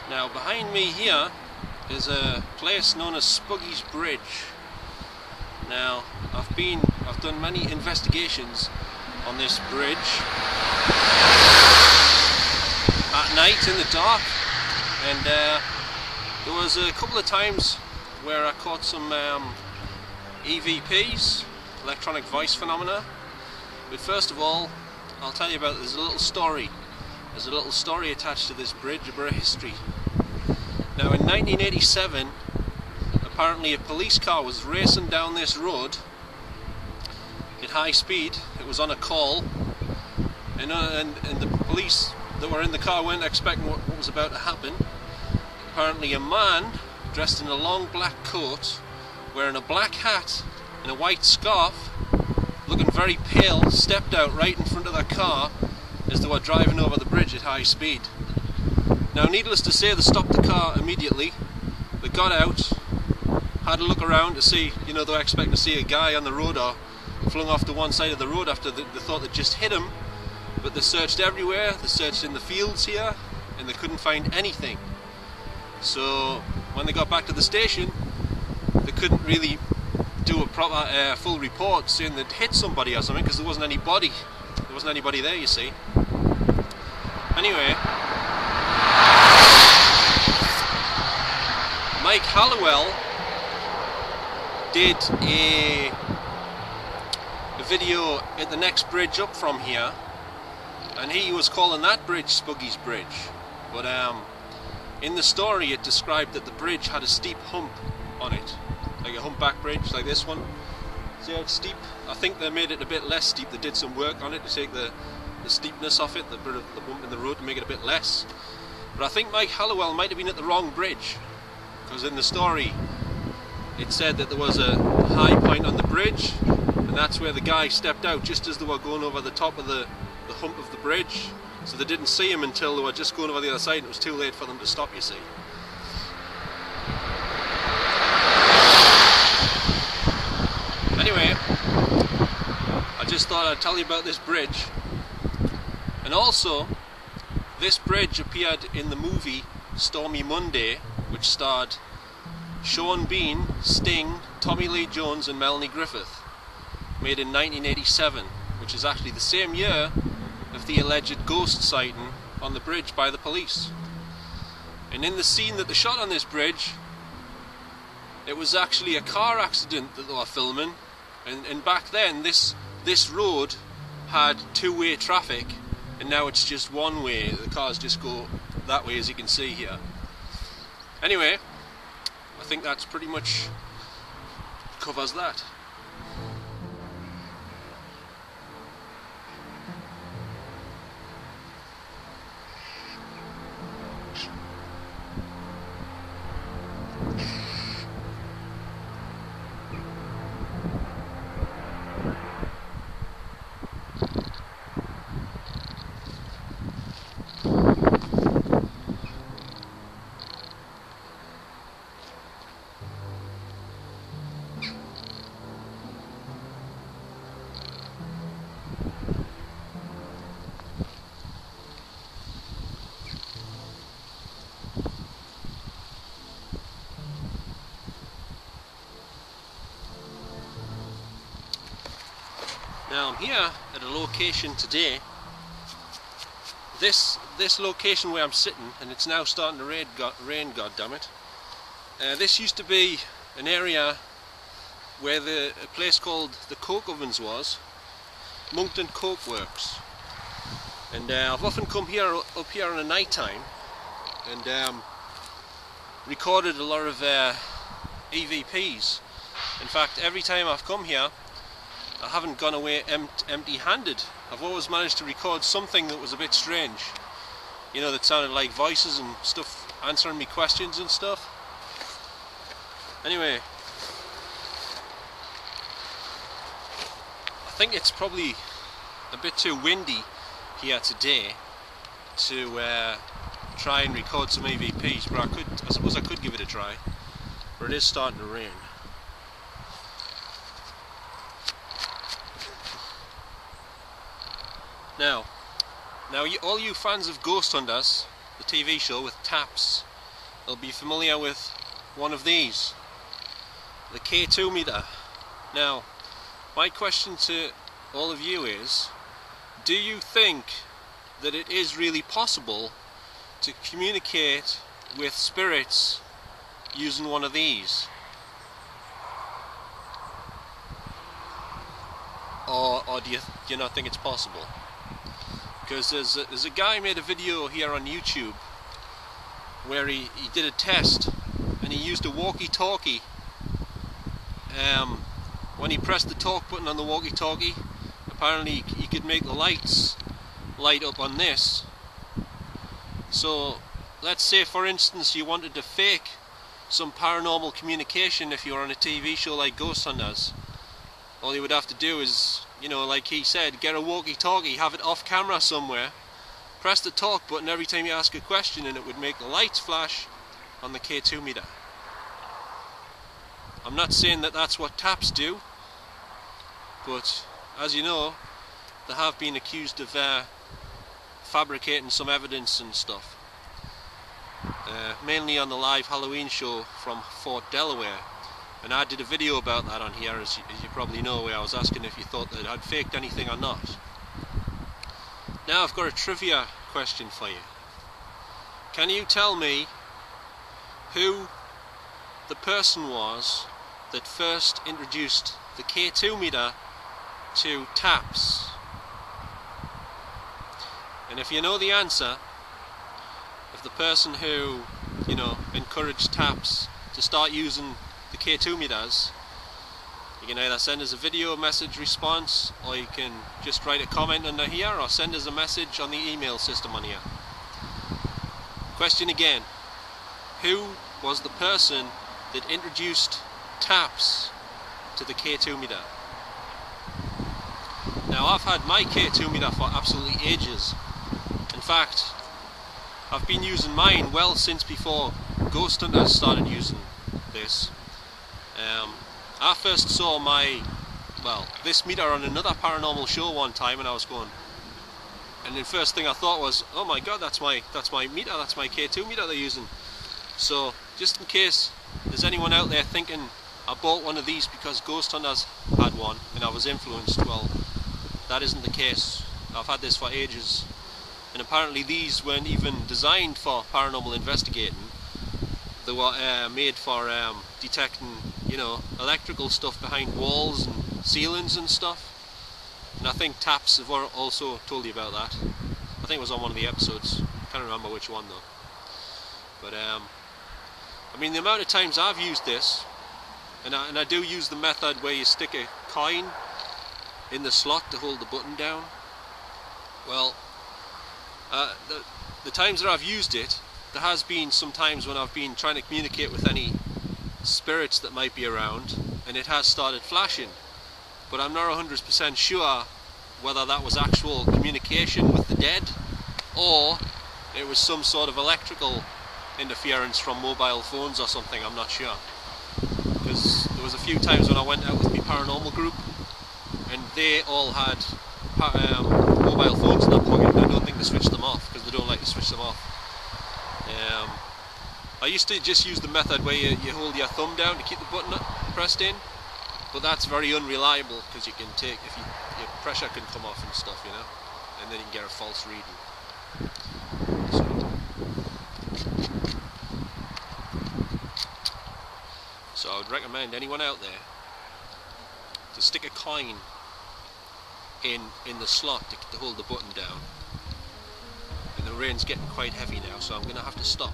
Now behind me here is a place known as Spuggies Bridge. Now I've done many investigations on this bridge at night in the dark, and there was a couple of times where I caught some EVPs, electronic voice phenomena. But first of all, I'll tell you about, there's a little story. There's a little story attached to this bridge, a bit of history. Now in 1987, apparently a police car was racing down this road at high speed. It was on a call, and the police that were in the car weren't expecting what was about to happen. Apparently a man dressed in a long black coat, wearing a black hat and a white scarf, looking very pale, stepped out right in front of that car as they were driving over the bridge at high speed. Now needless to say, they stopped the car immediately. They got out, had a look around to see, you know, they were expecting to see a guy on the road or flung off to one side of the road after they thought they'd just hit him. But they searched everywhere, they searched in the fields here, and they couldn't find anything. So when they got back to the station, they couldn't really do a proper full report saying they'd hit somebody or something, because there wasn't anybody. There wasn't anybody there, you see. Anyway, Mike Halliwell did a video at the next bridge up from here, and he was calling that bridge Spuggies Bridge. But in the story it described that the bridge had a steep hump on it, like a humpback bridge, like this one. See how it's steep? I think they made it a bit less steep. They did some work on it to take the steepness off it, the bit of the bump in the road, to make it a bit less. But I think Mike Halliwell might have been at the wrong bridge, because in the story it said that there was a high point on the bridge, and that's where the guy stepped out just as they were going over the top of the hump of the bridge. So they didn't see him until they were just going over the other side, and it was too late for them to stop, you see. Anyway, I just thought I'd tell you about this bridge. And also, this bridge appeared in the movie Stormy Monday, which starred Sean Bean, Sting, Tommy Lee Jones and Melanie Griffith, made in 1987, which is actually the same year of the alleged ghost sighting on the bridge by the police. And in the scene that they shot on this bridge, it was actually a car accident that they were filming, and back then this road had two-way traffic, and now it's just one way. The cars just go that way, as you can see here. Anyway, I think that's pretty much covers that. Now I'm here at a location today. This location where I'm sitting, and it's now starting to rain, goddammit. This used to be an area where a place called the Coke Ovens was, Moncton Coke Works. And I've often come here up here in the night time and recorded a lot of EVPs. In fact, every time I've come here, I haven't gone away empty-handed. I've always managed to record something that was a bit strange. you know, that sounded like voices and stuff answering me questions and stuff. Anyway, I think it's probably a bit too windy here today to try and record some EVPs, but I suppose I could give it a try. But it is starting to rain. Now all you fans of Ghost Hunters, the TV show with taps, will be familiar with one of these, the KII meter. Now, my question to all of you is, do you think that it is really possible to communicate with spirits using one of these? Or do you not think it's possible? Because there's a guy made a video here on YouTube where he did a test, and he used a walkie-talkie. When he pressed the talk button on the walkie-talkie, apparently he could make the lights light up on this. So let's say, for instance, you wanted to fake some paranormal communication if you were on a TV show like Ghost Hunters. All you would have to do is, you know, like he said, get a walkie-talkie, have it off camera somewhere, press the talk button every time you ask a question, and it would make the lights flash on the KII meter. I'm not saying that that's what taps do, but as you know, they have been accused of fabricating some evidence and stuff. Mainly on the live Halloween show from Fort Delaware. And I did a video about that on here, as you probably know, where I was asking if you thought that I'd faked anything or not. Now I've got a trivia question for you. Can you tell me who the person was that first introduced the KII meter to taps? And if you know the answer, if the person who, you know, encouraged taps to start using the KII meters, you can either send us a video message response, or you can just write a comment under here, or send us a message on the email system on here. Question again: who was the person that introduced taps to the KII meter? Now, I've had my KII meter for absolutely ages. In fact, I've been using mine well since before Ghost Hunters started using this. I first saw this meter on another paranormal show one time, and I was going, and the first thing I thought was, oh my god, that's my meter, that's my KII meter they're using. So just in case there's anyone out there thinking I bought one of these because Ghost Hunters had one and I was influenced, well, that isn't the case. I've had this for ages, and apparently these weren't even designed for paranormal investigating. They were made for detecting, you know, electrical stuff behind walls and ceilings and stuff. And I think taps have also told you about that. I think it was on one of the episodes. Can't remember which one though. But I mean, the amount of times I've used this, and I do use the method where you stick a coin in the slot to hold the button down. Well, the times that I've used it, there has been some times when I've been trying to communicate with any spirits that might be around, and it has started flashing. But I'm not 100% sure whether that was actual communication with the dead, or it was some sort of electrical interference from mobile phones or something. I'm not sure. Because there was a few times when I went out with my paranormal group, and they all had mobile phones in their pocket, and I don't think they switched them off, because they don't like to switch them off. I used to just use the method where you hold your thumb down to keep the button pressed in, but that's very unreliable, because you can take, your pressure can come off and stuff, you know, and then you can get a false reading. So I would recommend anyone out there to stick a coin in the slot to hold the button down. And the rain's getting quite heavy now, so I'm going to have to stop.